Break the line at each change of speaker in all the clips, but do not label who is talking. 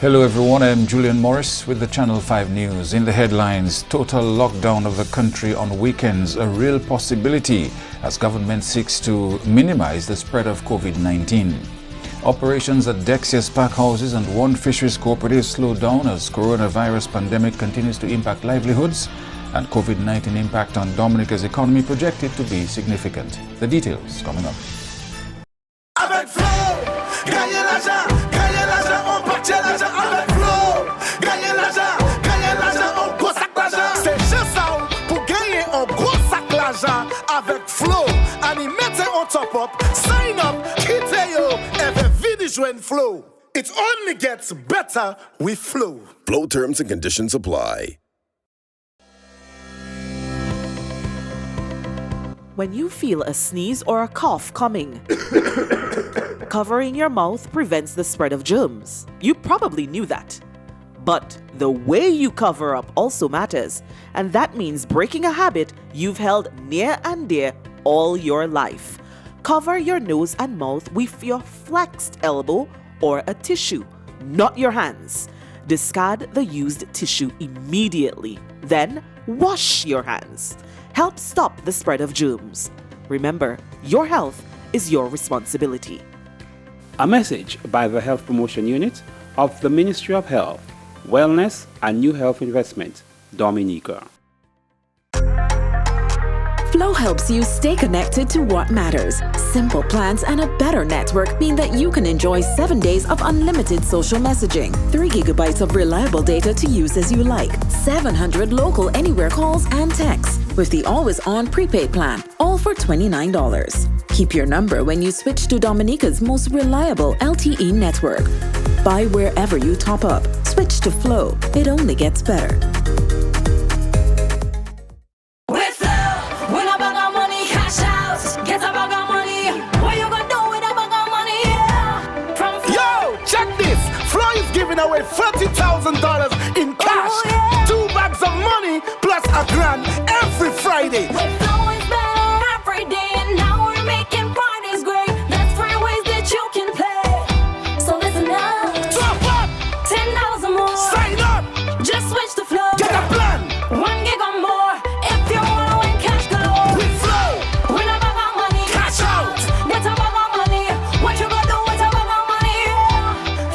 Hello everyone, I'm Julian Morris with the Channel 5 News. In the headlines, total lockdown of the country on weekends, a real possibility as government seeks to minimize the spread of COVID-19. Operations at Dexia's pack houses and one fisheries cooperative slowed down as coronavirus pandemic continues to impact livelihoods, and COVID-19 impact on Dominica's economy projected to be significant. The details coming up.
Avec Flow, animé on top up, sign up, quittez yo, every video join Flow. It only gets better with Flow.
Flow terms and conditions apply.
When you feel a sneeze or a cough coming, covering your mouth prevents the spread of germs. You probably knew that. But the way you cover up also matters, and that means breaking a habit you've held near and dear all your life. Cover your nose and mouth with your flexed elbow or a tissue, not your hands. Discard the used tissue immediately. Then wash your hands. Help stop the spread of germs. Remember, your health is your responsibility.
A message by the Health Promotion Unit of the Ministry of Health, Wellness and New Health Investment, Dominica.
Flow helps you stay connected to what matters. Simple plans and a better network mean that you can enjoy 7 days of unlimited social messaging, 3 gigabytes of reliable data to use as you like, 700 local anywhere calls and texts with the always-on prepaid plan, all for $29. Keep your number when you switch to Dominica's most reliable LTE network. Buy wherever you top up. Switch to Flow. It only gets better.
Away $40,000 in cash, 2 bags of money plus a grand every Friday.
We're flowing better every day, and now we're making parties great. That's 3 ways that you can play. So listen up.
Top up.
$10 or more.
Sign up.
Just switch to Flow.
Get a plan.
1 gig or more. If you want to win cash galore.
With Flow.
Win a bag of money.
Cash out.
Get a bag of money. What you gonna do with a bag of money?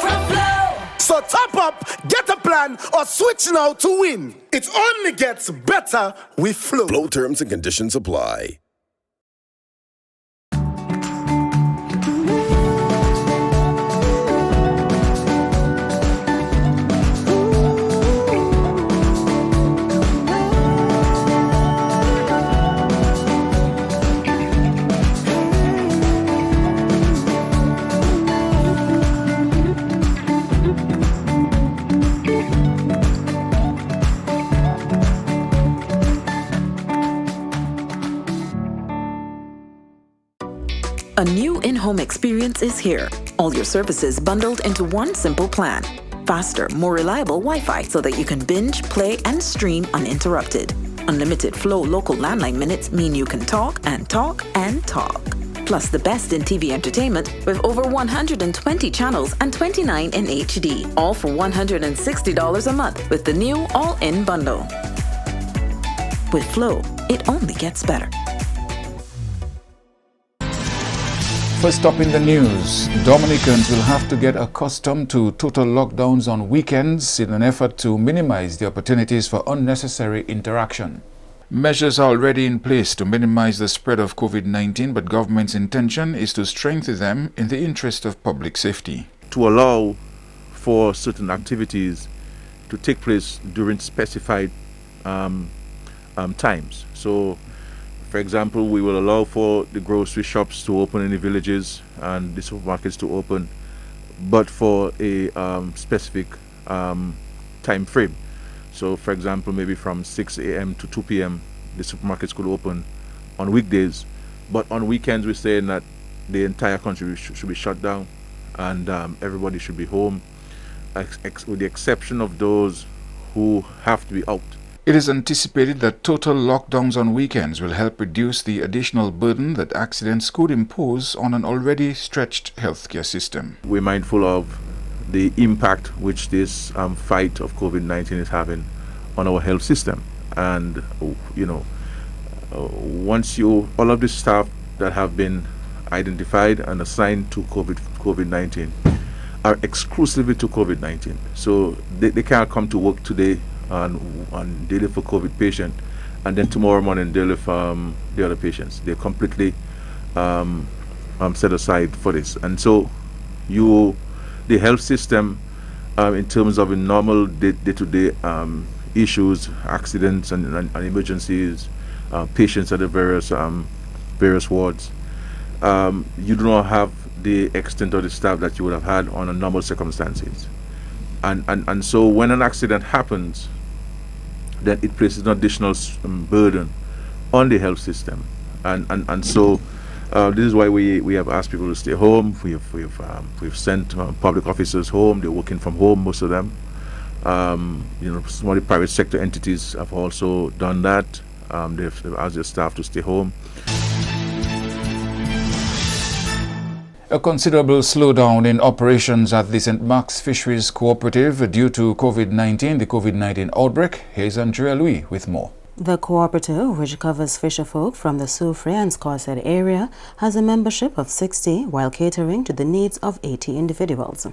From Flow.
So top up, get a plan, or switch now to win. It only gets better with Flow.
Flow terms and conditions apply.
A new in-home experience is here. All your services bundled into one simple plan. Faster, more reliable Wi-Fi so that you can binge, play, and stream uninterrupted. Unlimited Flow local landline minutes mean you can talk and talk and talk. Plus the best in TV entertainment with over 120 channels and 29 in HD. All for $160 a month with the new all-in bundle. With Flow, it only gets better.
First up in the news, Dominicans will have to get accustomed to total lockdowns on weekends in an effort to minimize the opportunities for unnecessary interaction. Measures are already in place to minimize the spread of COVID-19, but government's intention is to strengthen them in the interest of public safety.
To allow for certain activities to take place during specified times. So, for example, we will allow for the grocery shops to open in the villages and the supermarkets to open, but for a specific time frame. So, for example, maybe from 6 a.m. to 2 p.m. the supermarkets could open on weekdays, but on weekends we're saying that the entire country should be shut down and everybody should be home, with the exception of those who have to be out.
It is anticipated that total lockdowns on weekends will help reduce the additional burden that accidents could impose on an already stretched healthcare system.
We're mindful of the impact which this fight of COVID-19 is having on our health system. And once all of the staff that have been identified and assigned to COVID-19 are exclusively to COVID-19, so they can't come to work today and deal with a COVID patient, and then tomorrow morning deal with the other patients. They're completely set aside for this. And so the health system, in terms of a normal day-to-day issues, accidents and emergencies, patients at the various wards, you do not have the extent of the staff that you would have had on a normal circumstances. And so when an accident happens, then it places an additional burden on the health system. And so this is why we have asked people to stay home. We've sent public officers home. They're working from home, most of them. Some of the private sector entities have also done that. They've asked their staff to stay home.
A considerable slowdown in operations at the St. Mark's Fisheries Cooperative due to COVID-19, the COVID-19 outbreak. Here's Andrea Louis with more.
The cooperative, which covers fisherfolk from the Soufriere and Scorsese area, has a membership of 60 while catering to the needs of 80 individuals.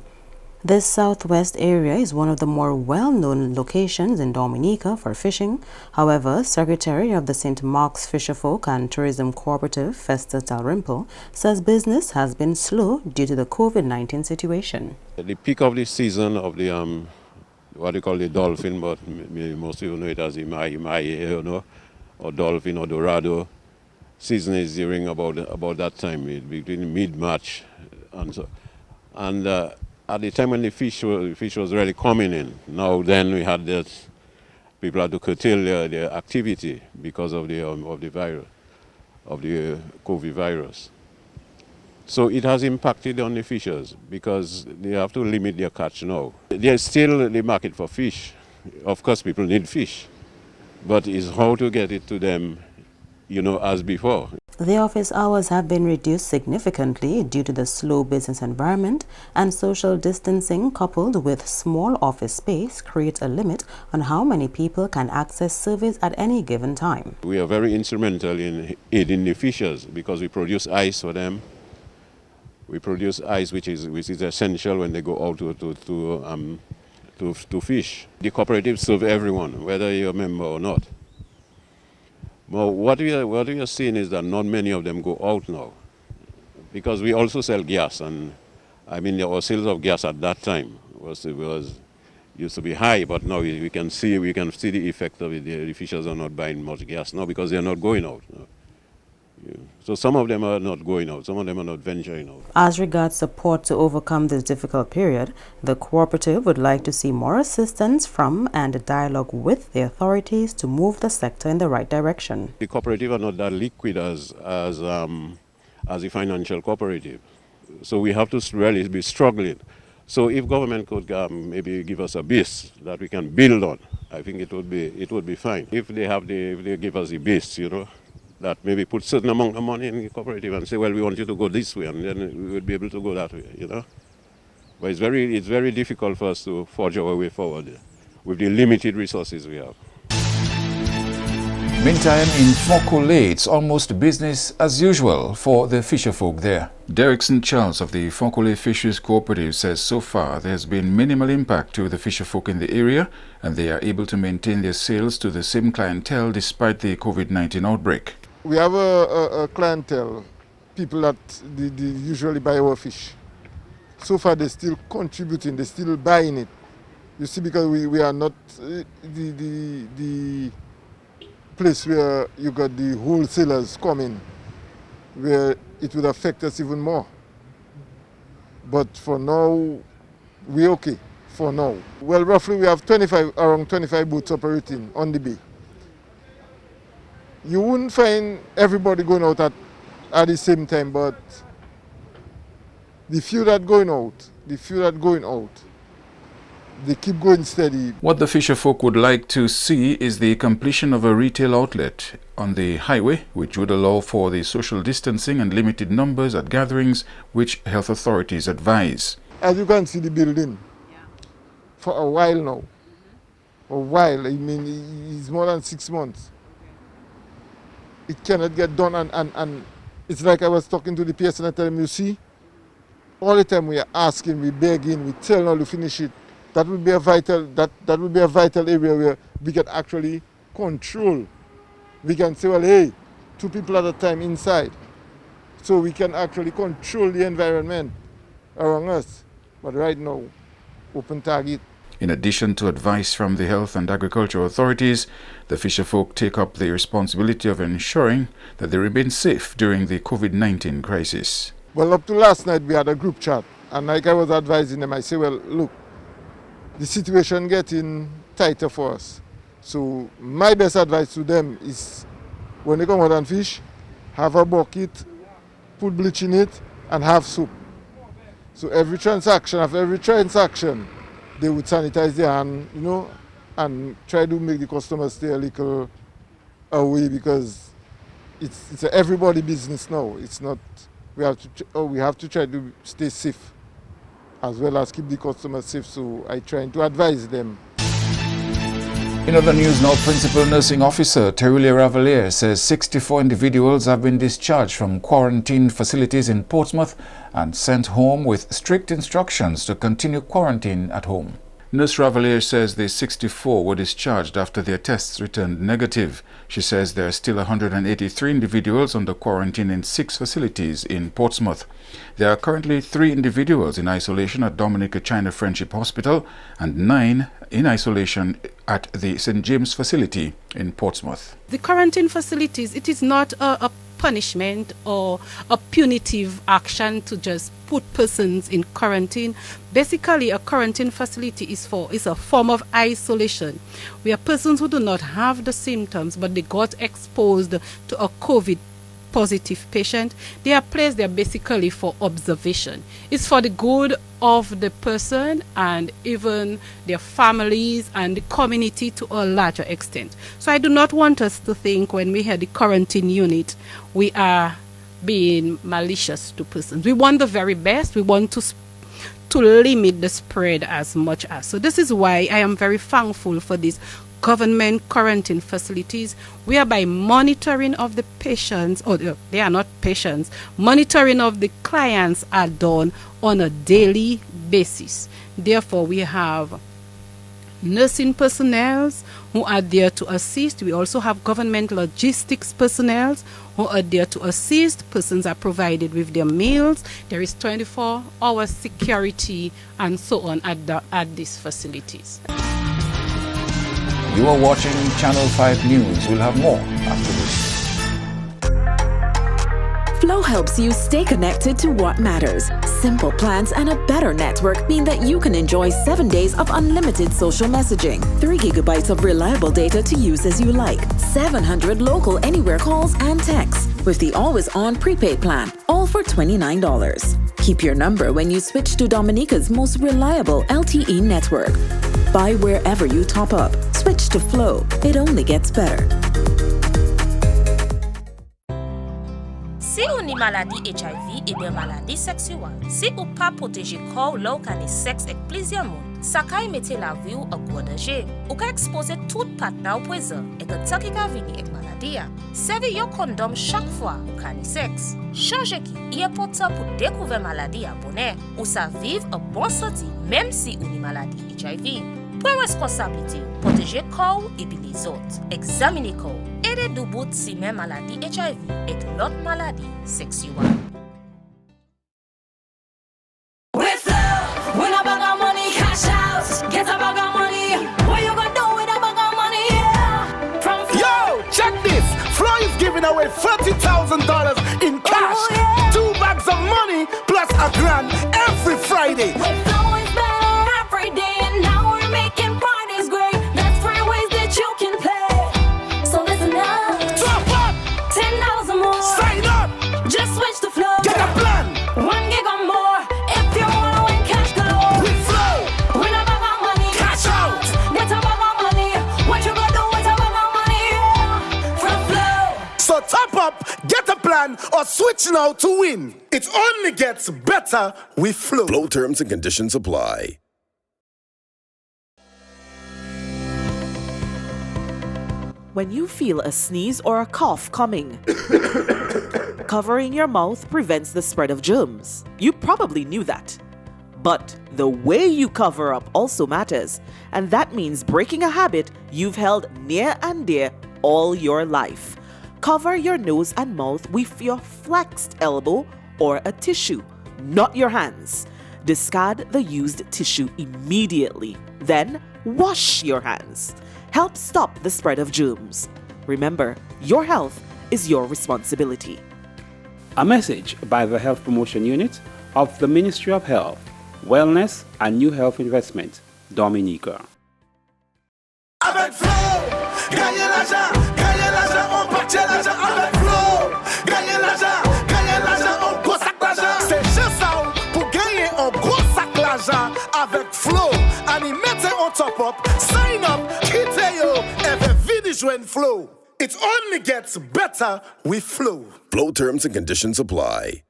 This southwest area is one of the more well-known locations in Dominica for fishing. However, Secretary of the St. Mark's Fisherfolk and Tourism Cooperative, Festus Dalrymple, says business has been slow due to the COVID-19 situation.
The peak of the season of the what they call the dolphin, but most people know it as the or dolphin or dorado season is during about that time, between mid-March and so. And at the time when the fish was really coming in, now then we had that people had to curtail their activity because of the virus, of the COVID virus. So it has impacted on the fishers because they have to limit their catch now. There's still the market for fish. Of course, people need fish, but it's how to get it to them, as before.
The office hours have been reduced significantly due to the slow business environment, and social distancing coupled with small office space creates a limit on how many people can access service at any given time.
We are very instrumental in aiding the fishers because we produce ice for them. We produce ice which is essential when they go out to fish. The cooperative serves everyone, whether you're a member or not. Well, what we are seeing is that not many of them go out now, because we also sell gas, and our sales of gas at that time used to be high, but now we can see the effect of it. The fishers are not buying much gas now because they are not going out. So some of them are not going out, some of them are not venturing out.
As regards support to overcome this difficult period, the cooperative would like to see more assistance from and a dialogue with the authorities to move the sector in the right direction.
The cooperative are not that liquid as a financial cooperative, so we have to really be struggling. So if government could maybe give us a base that we can build on, I think it would be fine. If they give us the base, that maybe put certain amount of money in the cooperative and say, well, we want you to go this way, and then we would be able to go that way, But it's very difficult for us to forge our way forward with the limited resources we have.
Meantime, in Foncolé, it's almost business as usual for the fisherfolk there. Derek St. Charles of the Foncolé Fisheries Cooperative says so far there has been minimal impact to the fisherfolk in the area, and they are able to maintain their sales to the same clientele despite the COVID-19 outbreak.
We have a clientele, people that they usually buy our fish. So far they're still contributing, they're still buying it. You see, because we are not the place where you got the wholesalers coming, where it would affect us even more. But for now, we're okay, for now. Well, roughly we have around 25 boats operating on the bay. You wouldn't find everybody going out at the same time, but the few that going out, they keep going steady.
What the fisherfolk would like to see is the completion of a retail outlet on the highway, which would allow for the social distancing and limited numbers at gatherings, which health authorities advise.
As you can see the building, for a while now. A while, I mean, it's more than 6 months. It cannot get done, and it's like I was talking to the person and telling him, you see, all the time we are asking, we begging, we tell now to finish it. That would be a vital area where we can actually control. We can say, well, hey, 2 people at a time inside. So we can actually control the environment around us. But right now, open target.
In addition to advice from the health and agricultural authorities, the fisherfolk take up the responsibility of ensuring that they remain safe during the COVID-19 crisis.
Well, up to last night, we had a group chat. And like I was advising them, I say, well, look, the situation getting tighter for us. So my best advice to them is when they come out and fish, have a bucket, put bleach in it, and have soup. So after every transaction, they would sanitize their hand, you know, and try to make the customers stay a little away, because it's a everybody business now. It's not, we have to try to stay safe as well as keep the customers safe. So I try to advise them.
In other news now, Principal Nursing Officer Terulia Ravalier says 64 individuals have been discharged from quarantine facilities in Portsmouth and sent home with strict instructions to continue quarantine at home. Nurse Ravalier says the 64 were discharged after their tests returned negative. She says there are still 183 individuals under quarantine in 6 facilities in Portsmouth. There are currently 3 individuals in isolation at Dominica China Friendship Hospital and 9 in isolation at the St. James facility in Portsmouth.
The quarantine facilities, it is not a punishment or a punitive action to just put persons in quarantine. Basically, a quarantine facility is a form of isolation where persons who do not have the symptoms but they got exposed to a COVID positive patient, they are placed there basically for observation. It's for the good of the person and even their families and the community to a larger extent. So I do not want us to think when we hear the quarantine unit, we are being malicious to persons. We want the very best. We want to limit the spread as much as. So this is why I am very thankful for these government quarantine facilities, whereby monitoring of the patients, or they are not patients, monitoring of the clients are done on a daily basis. Therefore, we have nursing personnel who are there to assist. We also have government logistics personnel who are there to assist. Persons are provided with their meals. There is 24-hour security and so on at these facilities.
You are watching Channel 5 News. We'll have more after this.
Flow helps you stay connected to what matters. Simple plans and a better network mean that you can enjoy 7 days of unlimited social messaging, 3 gigabytes of reliable data to use as you like, 700 local anywhere calls and texts with the always-on prepaid plan, all for $29. Keep your number when you switch to Dominica's most reliable LTE network. Buy wherever you top up. Switch to Flow. It only gets better.
Si ou ni maladie HIV et bien maladie sexuelle, si ou pas protéger corps là ou sexe avec plusieurs monde, ça kay mette la vie ou en gros danger. Ou ka expose tout partenaire au poison et que tant ki ka vini avec maladie. Servi yo condom chaque fois ou ka ni sexe. Changer qui est important pour découvrir maladie à bonheur ou ça vivre en bonne santé même si ou ni maladie HIV. Prends responsabilité, protéger corps et puis les autres. Examiner corps. Aidez du bout si même maladie HIV et l'autre maladie sexuelle.
With Flow, when I bag of money, cash out. Get a bag of money. What you gonna do with a bag of money? Yeah. From Flow.
Yo, check this. Flow is giving away $30,000 in cash.
Oh, yeah.
2 bags of money plus a grand every Friday.
With Flow is better every day, and now we're making parties great. That's 3 ways that you can play. So listen up.
Top up.
$10 more.
Sign up.
Just switch to Flow.
Get a plan.
1 gig or more. If you wanna win cash galore.
With Flow.
Win a bag of money.
Cash out.
Get a bag of money. What you gonna do with a bag of money? Yeah. From Flow.
So top up, get a plan, or switch now to win. It only gets better with Flow.
Flow terms and conditions apply.
When you feel a sneeze or a cough coming, covering your mouth prevents the spread of germs. You probably knew that. But the way you cover up also matters, and that means breaking a habit you've held near and dear all your life. Cover your nose and mouth with your flexed elbow or a tissue, not your hands. Discard the used tissue immediately. Then wash your hands. Help stop the spread of germs. Remember, your health is your responsibility.
A message by the Health Promotion Unit of the Ministry of Health, Wellness and New Health Investment, Dominica.
Avec flow, gagner l'argent, on partit l'argent avec flow. Gagner l'argent, on gros sac l'argent. C'est juste ça pour gagner un gros sac l'argent avec flow. Animez on top up, sign up, quittez yo, et vite joindre flow. It only gets better with flow.
Flow terms and conditions apply.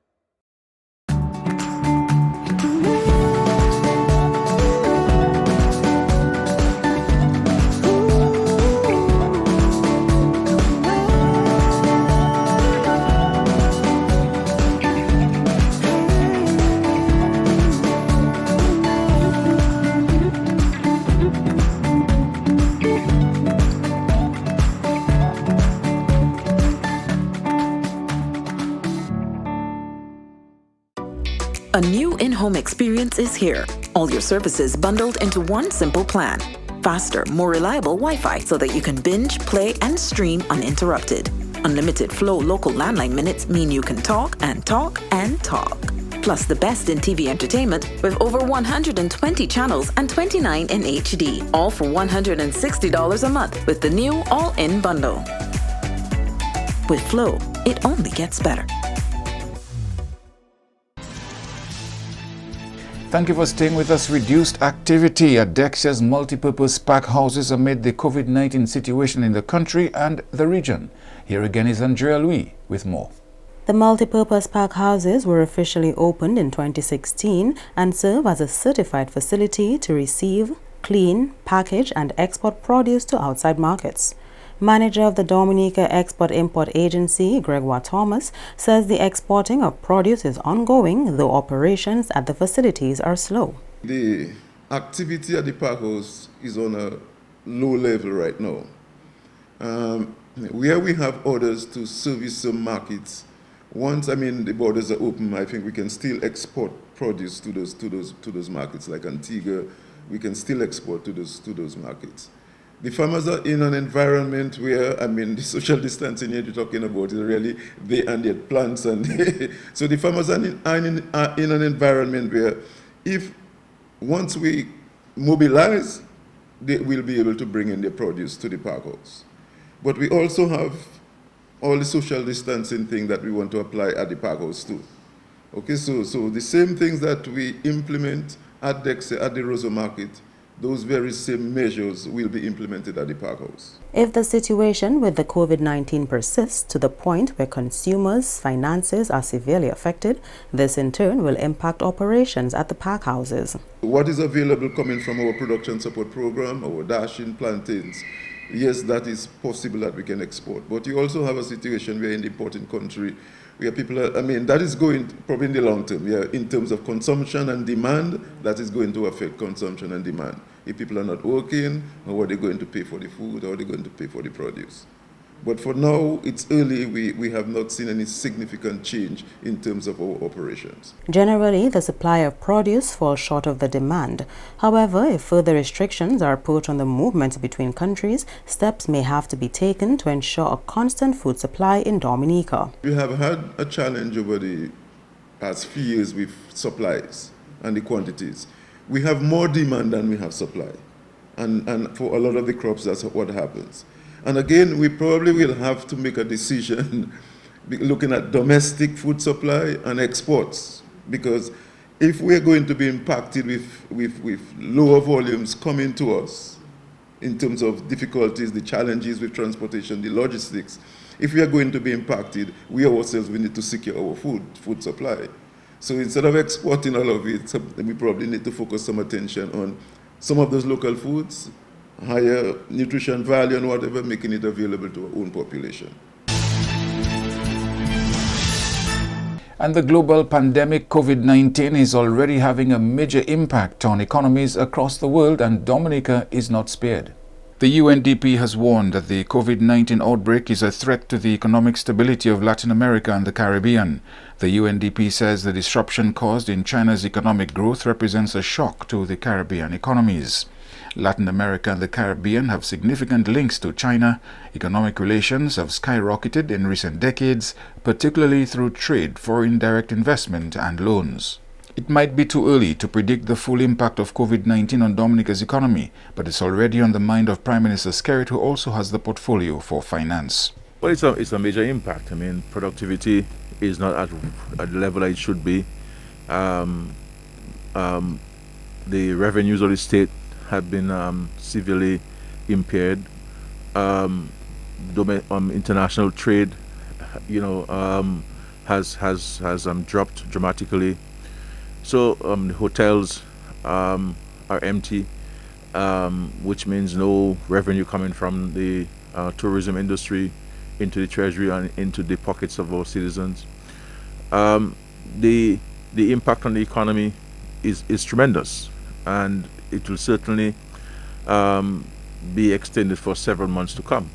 A new in-home experience is here. All your services bundled into one simple plan. Faster, more reliable Wi-Fi so that you can binge, play, and stream uninterrupted. Unlimited Flow local landline minutes mean you can talk and talk and talk. Plus the best in TV entertainment with over 120 channels and 29 in HD. All for $160 a month with the new all-in bundle. With Flow, it only gets better.
Thank you for staying with us. Reduced activity at Dexia's multipurpose pack houses amid the COVID-19 situation in the country and the region. Here again is Andrea Louis with more.
The multipurpose pack houses were officially opened in 2016 and serve as a certified facility to receive, clean, package, and export produce to outside markets. Manager of the Dominica Export-Import Agency, Gregoire Thomas, says the exporting of produce is ongoing, though operations at the facilities are slow.
The activity at the pack house is on a low level right now. Where we have orders to service some markets, once the borders are open, I think we can still export produce to those markets, like Antigua. We can still export to those markets. The farmers are in an environment where, the social distancing you're talking about is really they and their plants. And so the farmers are in an environment where once we mobilize, they will be able to bring in their produce to the park house. But we also have all the social distancing thing that we want to apply at the park house too. Okay, so the same things that we implement at Dexter, at the Rosa Market, those very same measures will be implemented at the park house.
If the situation with the COVID-19 persists to the point where consumers' finances are severely affected, this in turn will impact operations at the pack houses.
What is available coming from our production support program, our dashing plantains, yes, that is possible that we can export. But you also have a situation where in the importing country, where people are, that is going probably in the long term, in terms of consumption and demand, that is going to affect consumption and demand. If people are not working, how are they going to pay for the food, how are they going to pay for the produce? But for now, it's early, we have not seen any significant change in terms of our operations.
Generally, the supply of produce falls short of the demand. However, if further restrictions are put on the movement between countries, steps may have to be taken to ensure a constant food supply in Dominica.
We have had a challenge over the past few years with supplies and the quantities. We have more demand than we have supply. And for a lot of the crops, that's what happens. And again, we probably will have to make a decision looking at domestic food supply and exports, because if we're going to be impacted with lower volumes coming to us in terms of difficulties, the challenges with transportation, the logistics, if we are going to be impacted, we ourselves we need to secure our food supply. So instead of exporting all of it, we probably need to focus some attention on some of those local foods higher nutrition value and whatever, making it available to our own population.
And the global pandemic COVID-19 is already having a major impact on economies across the world, and Dominica is not spared. The UNDP has warned that the COVID-19 outbreak is a threat to the economic stability of Latin America and the Caribbean. The UNDP says the disruption caused in China's economic growth represents a shock to the Caribbean economies. Latin America and the Caribbean have significant links to China. Economic relations have skyrocketed in recent decades, particularly through trade, foreign direct investment, and loans. It might be too early to predict the full impact of COVID-19 on Dominica's economy, but it's already on the mind of Prime Minister Skerrit, who also has the portfolio for finance.
Well, it's a major impact. I mean, productivity is not at the level it should be. The revenues of the state have been severely impaired. International trade, has dropped dramatically. So the hotels are empty, which means no revenue coming from the tourism industry into the treasury and into the pockets of our citizens. The impact on the economy is tremendous, and it will certainly be extended for several months to come.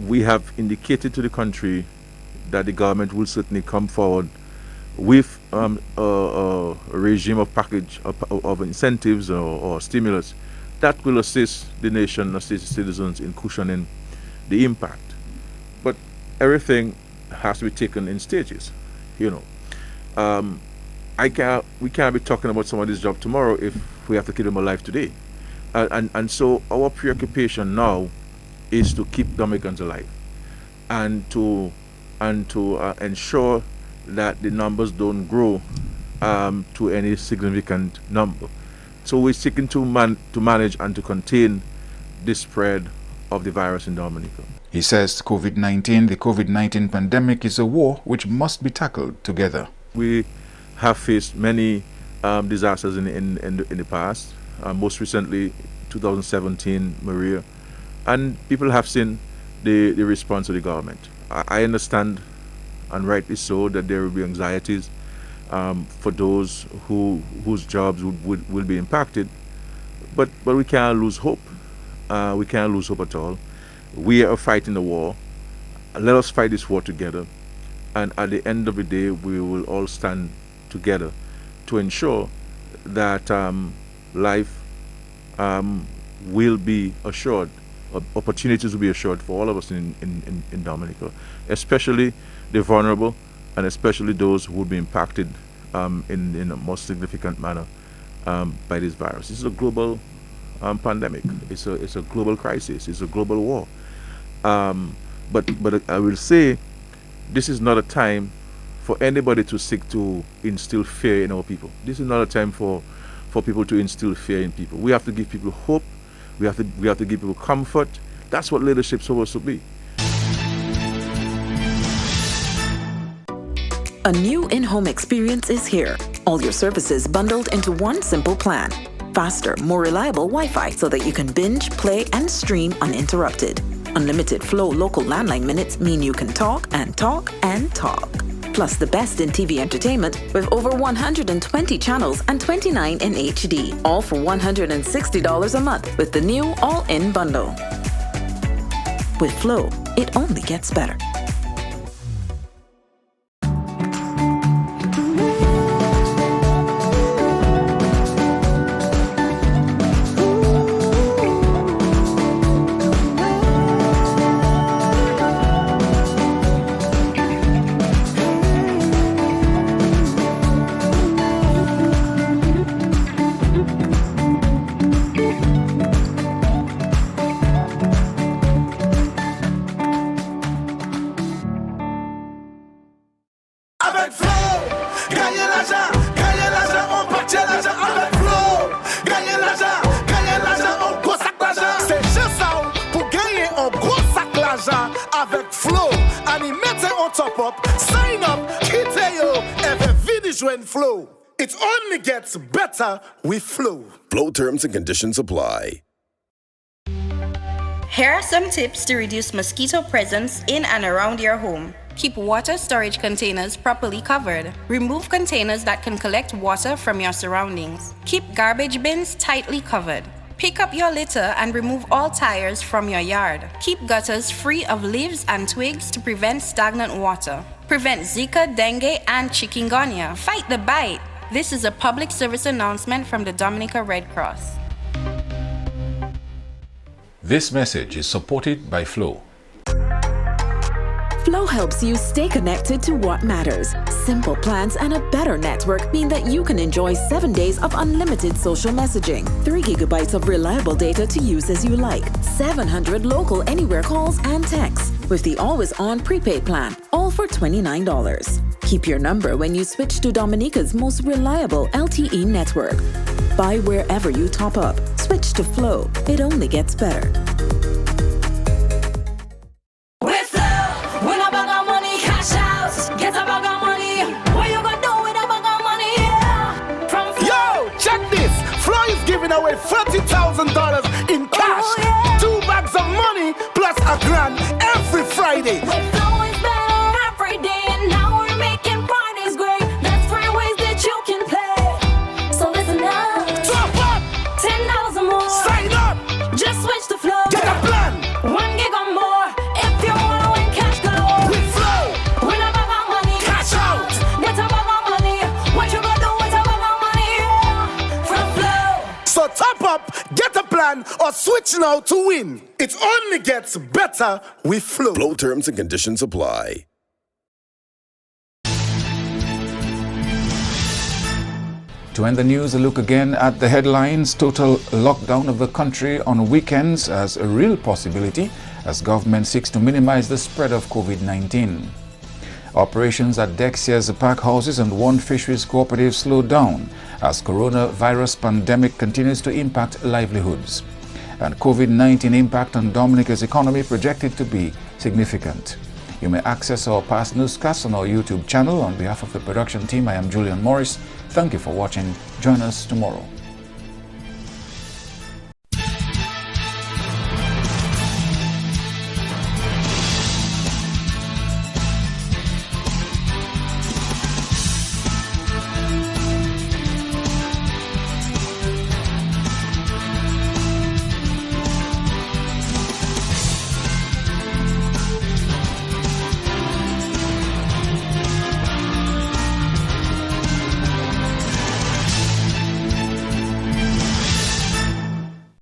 We have indicated to the country that the government will certainly come forward with a regime of package of incentives or stimulus that will assist the nation, assist the citizens in cushioning the impact. But everything has to be taken in stages, we can't be talking about somebody's job tomorrow if we have to keep them alive today. And so our preoccupation now is to keep Dominicans alive and to ensure that the numbers don't grow to any significant number. So we're seeking to manage and to contain the spread of the virus in Dominica.
He says the COVID-19 pandemic is a war which must be tackled together.
We have faced many disasters in the past. Most recently, 2017, Maria, and people have seen the response of the government. I understand, and rightly so, that there will be anxieties for those whose jobs will be impacted, but we can't lose hope. We can't lose hope at all. We are fighting the war. Let us fight this war together, and at the end of the day, we will all stand together to ensure that life will be assured, opportunities will be assured for all of us in Dominica, especially the vulnerable and especially those who will be impacted in a most significant manner by this virus. This is a global pandemic. It's a global crisis. It's a global war. But I will say this is not a time for anybody to seek to instill fear in our people. This is not a time for people to instill fear in people. We have to give people hope. We have to give people comfort. That's what leadership is supposed to be.
A new in-home experience is here. All your services bundled into one simple plan. Faster, more reliable Wi-Fi so that you can binge, play, and stream uninterrupted. Unlimited Flow local landline minutes mean you can talk and talk and talk. Plus the best in TV entertainment with over 120 channels and 29 in HD. All for $160 a month with the new all-in bundle. With Flow, it only gets better.
Avec Flow, animé on top up, sign up, quittez yo, et fais vite jouer Flow. It only gets better with Flow.
Flow terms and conditions apply.
Here are some tips to reduce mosquito presence in and around your home. Keep water storage containers properly covered. Remove containers that can collect water from your surroundings. Keep garbage bins tightly covered. Pick up your litter and remove all tires from your yard. Keep gutters free of leaves and twigs to prevent stagnant water. Prevent Zika, dengue, and chikungunya. Fight the bite. This is a public service announcement from the Dominica Red Cross.
This message is supported by Flow.
Flow helps you stay connected to what matters. Simple plans and a better network mean that you can enjoy 7 days of unlimited social messaging, 3 gigabytes of reliable data to use as you like, 700 local anywhere calls and texts with the always-on prepaid plan, all for $29. Keep your number when you switch to Dominica's most reliable LTE network. Buy wherever you top up. Switch to Flow. It only gets better.
Giving away $30,000 in cash, 2 bags of money plus a grand every Friday.
We're flowing better every day, and now we're making Fridays great. There's 3 ways that you can play. So listen up.
Top up.
$10 or more.
Sign up.
Just switch to Flow.
Get a plan.
1 gig or more. If you wanna win cash galore.
With Flow.
Win a bag of money.
Cash out.
Get a bag of money. What you gonna do with a bag of money? Yeah. From Flow.
So top up, get a plan, or switch now to win. It only gets better with Flow.
Flow terms and conditions apply.
To end the news, a look again at the headlines. Total lockdown of the country on weekends as a real possibility as government seeks to minimize the spread of COVID-19. Operations at Dexia's pack houses and one fisheries cooperative slowed down as coronavirus pandemic continues to impact livelihoods. And COVID-19 impact on Dominica's economy projected to be significant. You may access our past newscasts on our YouTube channel. On behalf of the production team, I am Julian Morris. Thank you for watching. Join us tomorrow.